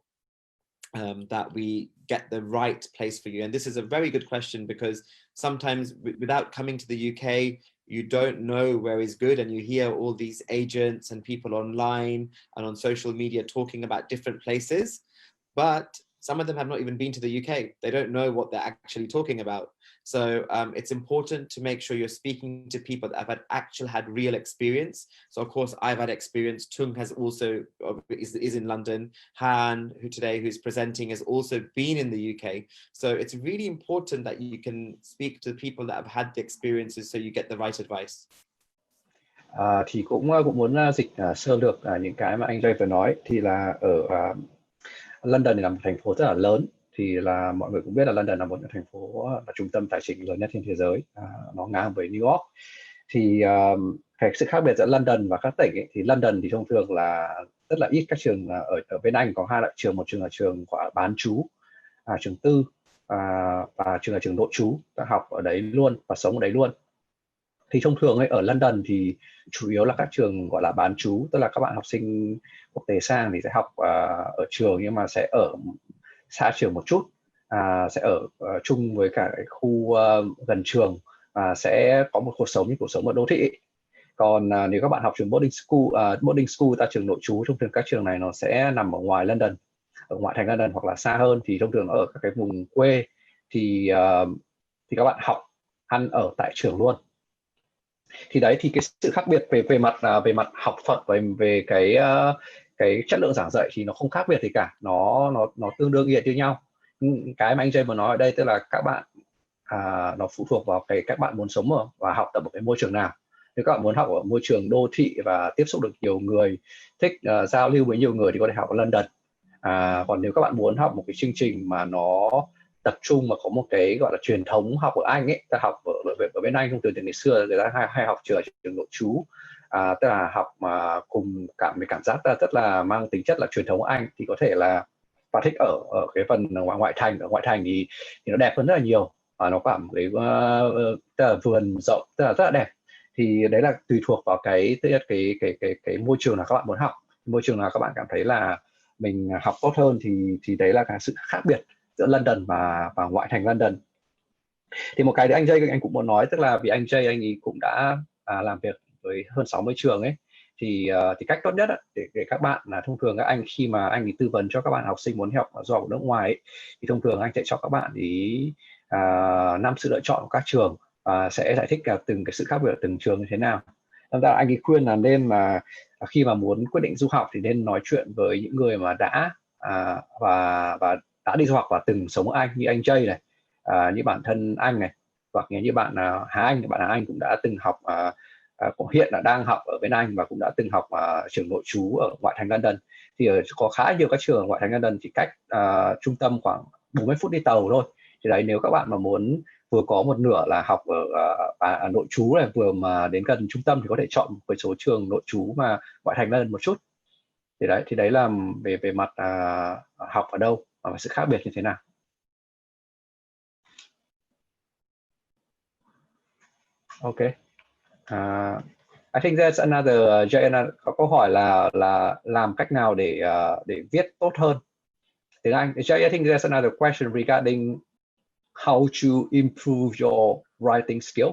that we get the right place for you. And this is a very good question, because sometimes without coming to the UK, you don't know where is good, and you hear all these agents and people online and on social media talking about different places, but some of them have not even been to the UK. They don't know what they're actually talking about. So it's important to make sure you're speaking to people that have had real experience. So of course, I've had experience. Tung has also is in London. Han, who's presenting, has also been in the UK. So it's really important that you can speak to people that have had the experiences, so you get the right advice. Thì cũng muốn dịch sơ lược những cái mà anh Ray vừa nói. Thì là ở London là một thành phố rất là lớn, thì là mọi người cũng biết là London là một thành phố là trung tâm tài chính lớn nhất trên thế giới, nó ngang với New York. Thì cái sự khác biệt giữa London và các tỉnh ấy, thì London thì thông thường là rất là ít các trường. Ở bên Anh có 2 loại trường, một trường là trường gọi là bán trú, trường tư, và trường là trường nội trú, ta học ở đấy luôn và sống ở đấy luôn. Thì thông thường ấy, ở London thì chủ yếu là các trường gọi là bán trú, tức là các bạn học sinh quốc tế sang thì sẽ học ở trường nhưng mà sẽ ở xa trường một chút, sẽ ở chung với cả cái khu gần trường, và sẽ có một cuộc sống như cuộc sống ở đô thị. Còn nếu các bạn học trường boarding school, ta trường nội trú, thông thường các trường này nó sẽ nằm ở ngoài London, ở ngoại thành London hoặc là xa hơn, thì thông thường ở các cái vùng quê thì các bạn học ăn ở tại trường luôn. Thì đấy, thì cái sự khác biệt về mặt học thuật, về cái chất lượng giảng dạy thì nó không khác biệt gì cả, nó tương đương như nhau. Cái mà anh Jay vừa nói ở đây tức là các bạn nó phụ thuộc vào các bạn muốn sống ở và học tập ở cái môi trường nào. Nếu các bạn muốn học ở môi trường đô thị và tiếp xúc được nhiều người, thích giao lưu với nhiều người thì có thể học ở London. Còn nếu các bạn muốn học một cái chương trình mà nó tập trung mà có một cái gọi là truyền thống học ở Anh ấy, ta học ở bên Anh thông thường từ ngày xưa người ta hay học trường nội trú, tức là học mà cùng cảm giác rất là mang tính chất là truyền thống Anh, thì có thể là và thích ở cái phần ngoại thành. Ở ngoại thành thì nó đẹp hơn rất là nhiều, nó có một cái tức là vườn rộng, tức là rất là đẹp. Thì đấy là tùy thuộc vào cái môi trường nào các bạn muốn học, môi trường nào các bạn cảm thấy là mình học tốt hơn, thì đấy là cái sự khác biệt giữa London và ngoại thành London. Thì một cái đấy anh Jay anh cũng muốn nói, tức là vì anh Jay anh ấy cũng đã làm việc với hơn 60 trường ấy, thì cách tốt nhất để các bạn là thông thường các anh khi mà anh ấy tư vấn cho các bạn học sinh muốn học du học ở nước ngoài ấy, thì thông thường anh sẽ cho các bạn ý 5 sự lựa chọn của các trường, sẽ giải thích từng cái sự khác biệt ở từng trường như thế nào. Thật ra anh ấy khuyên là nên là khi mà muốn quyết định du học thì nên nói chuyện với những người mà đã và đã đi du học và từng sống ở Anh, như anh Jay này, như bản thân anh này, hoặc như bạn Hà Anh cũng đã từng học, cũng hiện là đang học ở bên Anh và cũng đã từng học trường nội trú ở ngoại thành London. Thì có khá nhiều các trường ở ngoại thành London thì cách trung tâm khoảng 40 phút đi tàu thôi. Thì đấy, nếu các bạn mà muốn vừa có một nửa là học ở nội trú này, vừa mà đến gần trung tâm thì có thể chọn một cái số trường nội trú mà ngoại thành London một chút. Thì đấy là về mặt học ở đâu và sự khác biệt như thế nào. Okay. I think there's another Jay có câu hỏi là làm cách nào để viết tốt hơn tiếng Anh. Jay, I think there's another question regarding how to improve your writing skill.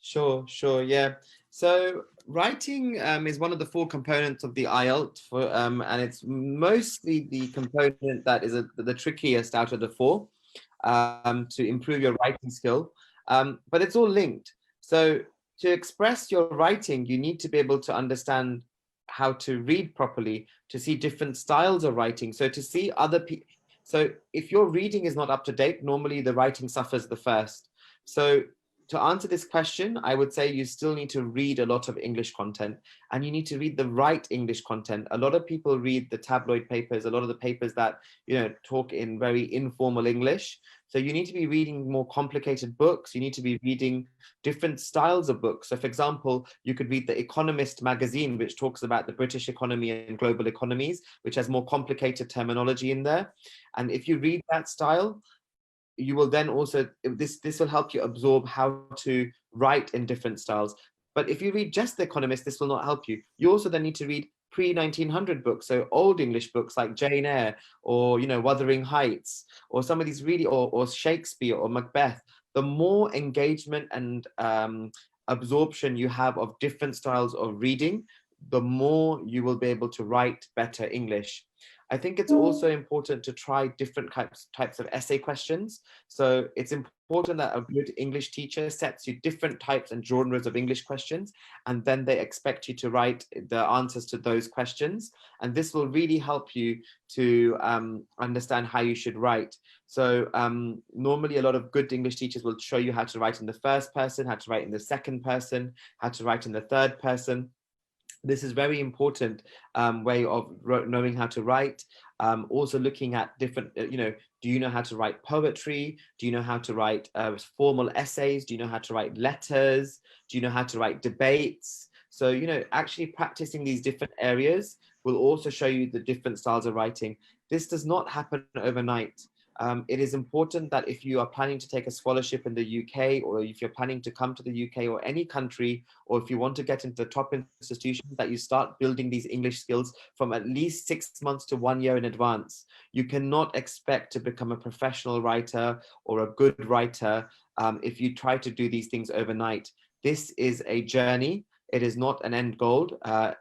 Sure, yeah. So writing is one of the 4 components of the IELTS, and it's mostly the component that is the trickiest out of the 4 to improve your writing skill. But it's all linked. So to express your writing, you need to be able to understand how to read properly, to see different styles of writing. So to see other people. So if your reading is not up to date, normally the writing suffers the first. So to answer this question, I would say you still need to read a lot of English content, and you need to read the right English content. A lot of people read the tabloid papers, a lot of the papers that, talk in very informal English. So you need to be reading more complicated books. You need to be reading different styles of books. So for example, you could read The Economist magazine, which talks about the British economy and global economies, which has more complicated terminology in there. And if you read that style, you will then also, this will help you absorb how to write in different styles. But if you read just The Economist, this will not help you. You also then need to read pre-1900 books, so old English books like Jane Eyre or Wuthering Heights, or some of these really, or Shakespeare or Macbeth. The more engagement and absorption you have of different styles of reading, the more you will be able to write better English. I think it's also important to try different types of essay questions. So it's important that a good English teacher sets you different types and genres of English questions, and then they expect you to write the answers to those questions. And this will really help you to understand how you should write. So normally a lot of good English teachers will show you how to write in the first person, how to write in the second person, how to write in the third person. This is very important way of knowing how to write. Also looking at different, do you know how to write poetry? Do you know how to write formal essays? Do you know how to write letters? Do you know how to write debates? So, actually practicing these different areas will also show you the different styles of writing. This does not happen overnight. It is important that if you are planning to take a scholarship in the UK, or if you're planning to come to the UK or any country, or if you want to get into the top institutions, that you start building these English skills from at least 6 months to 1 year in advance. You cannot expect to become a professional writer or a good writer if you try to do these things overnight. This is a journey. It is not an end goal.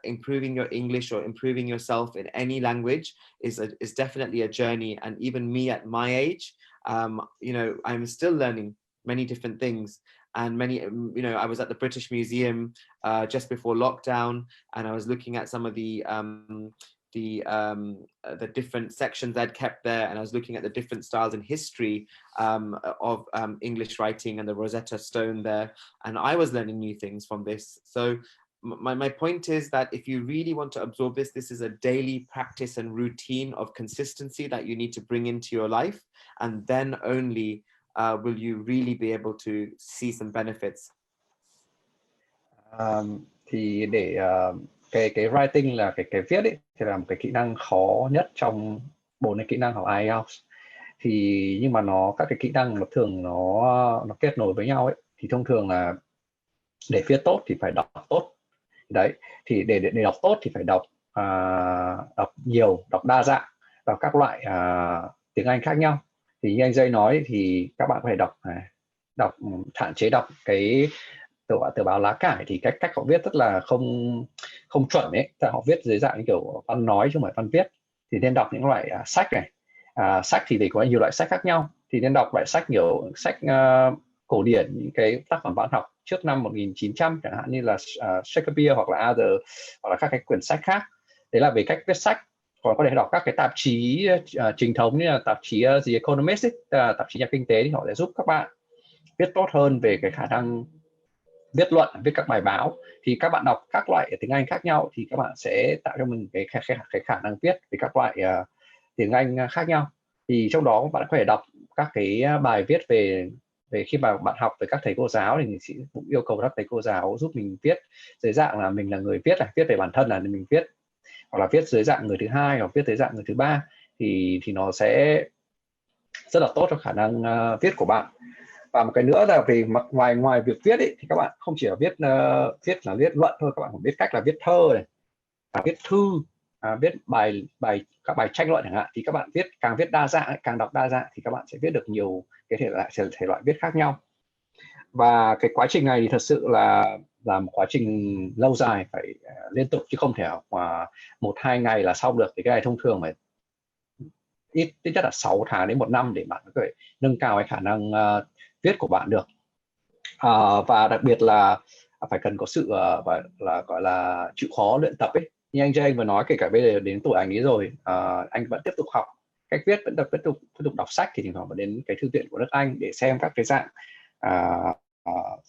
Improving your English or improving yourself in any language is definitely a journey. And even me at my age, I'm still learning many different things. And many, you know, I was at the British Museum just before lockdown, and I was looking at some of the different sections I'd kept there, and I was looking at the different styles in history of English writing and the Rosetta Stone there, and I was learning new things from this. So my point is that if you really want to absorb this, this is a daily practice and routine of consistency that you need to bring into your life, and then only will you really be able to see some benefits. Thì để cái writing là cái viết ấy thì là một cái kỹ năng khó nhất trong 4 cái kỹ năng học IELTS. Thì nhưng mà các cái kỹ năng nó thường nó kết nối với nhau ấy, thì thông thường là để viết tốt thì phải đọc tốt. Đấy, thì để đọc tốt thì phải đọc nhiều, đọc đa dạng, đọc các loại tiếng Anh khác nhau. Thì như anh Jay nói thì các bạn có thể đọc hạn chế đọc cái tờ báo lá cải, thì cách họ viết rất là không chuẩn ấy, họ viết dưới dạng như kiểu văn nói chứ không phải văn viết. Thì nên đọc những loại sách này, sách thì có nhiều loại sách khác nhau, thì nên đọc loại sách nhiều sách cổ điển, những cái tác phẩm bạn học trước năm 1900 chẳng hạn như là Shakespeare hoặc là hoặc là các cái quyển sách khác. Đấy là về cách viết sách. Còn có thể đọc các cái tạp chí chính thống như là tạp chí The Economist ấy, tạp chí nhà kinh tế, thì họ sẽ giúp các bạn viết tốt hơn về cái khả năng viết luận, viết các bài báo. Thì các bạn đọc các loại tiếng Anh khác nhau thì các bạn sẽ tạo cho mình cái khả năng viết về các loại tiếng Anh khác nhau. Thì trong đó bạn có thể đọc các cái bài viết về khi mà bạn học với các thầy cô giáo, thì mình sẽ cũng yêu cầu các thầy cô giáo giúp mình viết dưới dạng là mình là người viết, viết về bản thân là mình viết, hoặc là viết dưới dạng người thứ hai, hoặc viết dưới dạng người thứ ba, thì nó sẽ rất là tốt cho khả năng viết của bạn. Và một cái nữa là về ngoài việc viết ấy, thì các bạn không chỉ là viết luận thôi, các bạn còn biết cách là viết thơ này, viết thư, viết các bài tranh luận chẳng hạn. Thì các bạn càng viết đa dạng, càng đọc đa dạng thì các bạn sẽ viết được nhiều cái thể loại viết khác nhau. Và cái quá trình này thì thật sự là một quá trình lâu dài, phải liên tục, chứ không thể 1-2 ngày là xong được. Thì cái này thông thường phải ít nhất là 6 tháng đến 1 năm để bạn có thể nâng cao cái khả năng viết của bạn được. Và đặc biệt là phải cần có sự gọi là chịu khó luyện tập ấy. Như anh Jay vừa nói, kể cả bây giờ đến tuổi anh ấy rồi, anh vẫn tiếp tục học cách viết, vẫn tiếp tục đọc sách, thì thỉnh thoảng vẫn đến cái thư viện của nước Anh để xem các cái dạng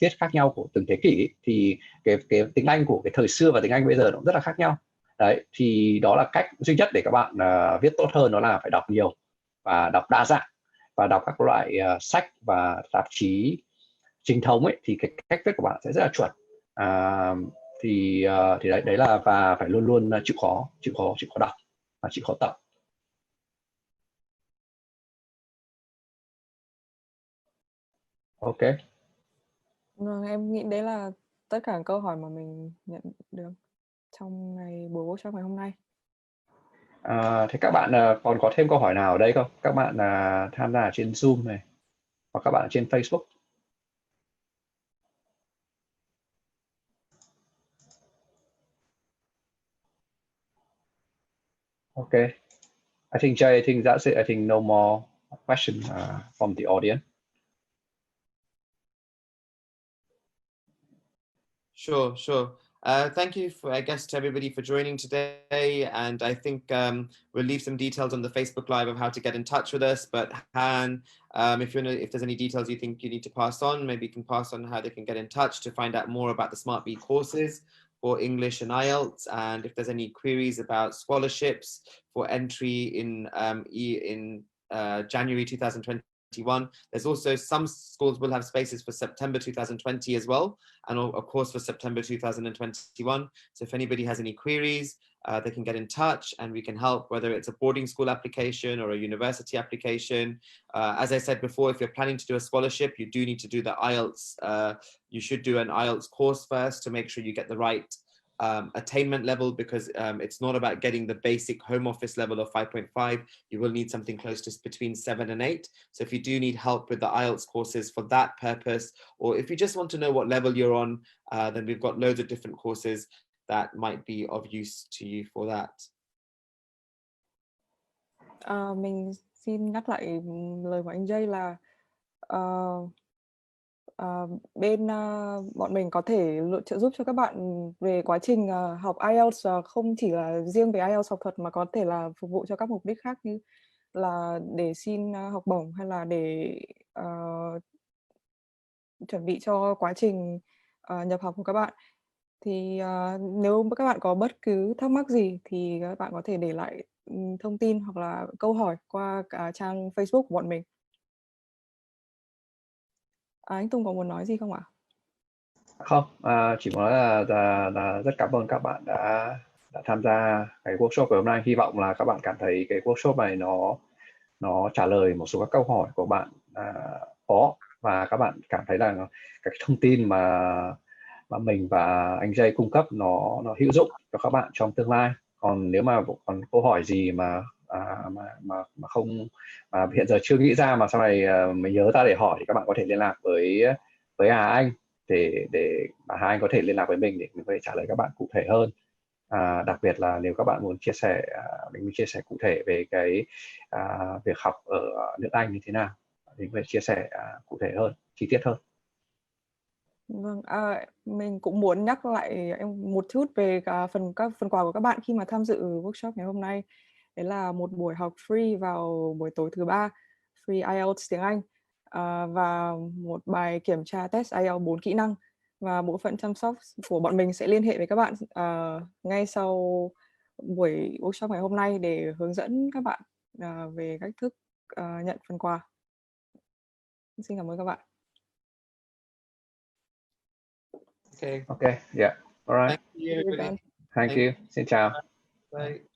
viết khác nhau của từng thế kỷ ấy. Thì cái tiếng Anh của cái thời xưa và tiếng Anh bây giờ nó rất là khác nhau. Đấy, thì đó là cách duy nhất để các bạn viết tốt hơn, đó là phải đọc nhiều và đọc đa dạng, và đọc các loại sách và tạp chí chính thống ấy, thì cái cách viết của bạn sẽ rất là chuẩn. Thì đấy là, và phải luôn luôn chịu khó đọc và chịu khó tập. Ok. Vâng, em nghĩ đấy là tất cả câu hỏi mà mình nhận được trong buổi workshop ngày hôm nay. Thế các bạn còn có thêm câu hỏi nào ở đây không? Các bạn tham gia trên Zoom này, hoặc các bạn trên Facebook. Okay. I think Jay, I think that's it. I think no more question from the audience. Sure. Thank you, I guess, to everybody for joining today. And I think we'll leave some details on the Facebook Live of how to get in touch with us. But Han, if there's any details you think you need to pass on, maybe you can pass on how they can get in touch to find out more about the SmartBee courses for English and IELTS. And if there's any queries about scholarships for entry in January 2021. There's also some schools will have spaces for September 2020 as well, and of course for September 2021. So if anybody has any queries, they can get in touch and we can help, whether it's a boarding school application or a university application. As I said before, if you're planning to do a scholarship, you do need to do the IELTS. You should do an IELTS course first to make sure you get the right attainment level, because it's not about getting the basic home office level of 5.5. You will need something close to between 7 and 8. So if you do need help with the IELTS courses for that purpose, or if you just want to know what level you're on, then we've got loads of different courses that might be of use to you for that. Mình xin nhắc lại lời của anh Jay là Bọn mình có thể trợ giúp cho các bạn về quá trình học IELTS, không chỉ là riêng về IELTS học thuật mà có thể là phục vụ cho các mục đích khác như là để xin học bổng hay là để chuẩn bị cho quá trình nhập học của các bạn. Thì nếu các bạn có bất cứ thắc mắc gì thì các bạn có thể để lại thông tin hoặc là câu hỏi qua cả trang Facebook của bọn mình. Anh Tùng có muốn nói gì không ạ? Không, chỉ muốn nói là rất cảm ơn các bạn đã tham gia cái workshop của hôm nay. Hy vọng là các bạn cảm thấy cái workshop này nó trả lời một số các câu hỏi của bạn có, và các bạn cảm thấy là các thông tin mà mình và anh Jay cung cấp nó hữu dụng cho các bạn trong tương lai. Còn nếu mà còn câu hỏi gì mà không mà hiện giờ chưa nghĩ ra mà sau này mới nhớ ra để hỏi thì các bạn có thể liên lạc với Hà Anh để mà Hà Anh có thể liên lạc với mình để mình có thể trả lời các bạn cụ thể hơn. Đặc biệt là nếu các bạn muốn chia sẻ, mình chia sẻ cụ thể về cái việc học ở nước Anh như thế nào, mình có thể chia sẻ cụ thể hơn, chi tiết hơn. Vâng, mình cũng muốn nhắc lại em một chút về các phần quà của các bạn khi mà tham dự workshop ngày hôm nay. Đấy là một buổi học free vào buổi tối thứ 3, free IELTS tiếng Anh, và một bài kiểm tra test IELTS 4 kỹ năng. Và bộ phận chăm sóc của bọn mình sẽ liên hệ với các bạn ngay sau buổi workshop ngày hôm nay để hướng dẫn các bạn về cách thức nhận phần quà. Xin cảm ơn các bạn. Okay. Okay, yeah. All right. Thank you, everybody. Thank you. Xin chào. Bye.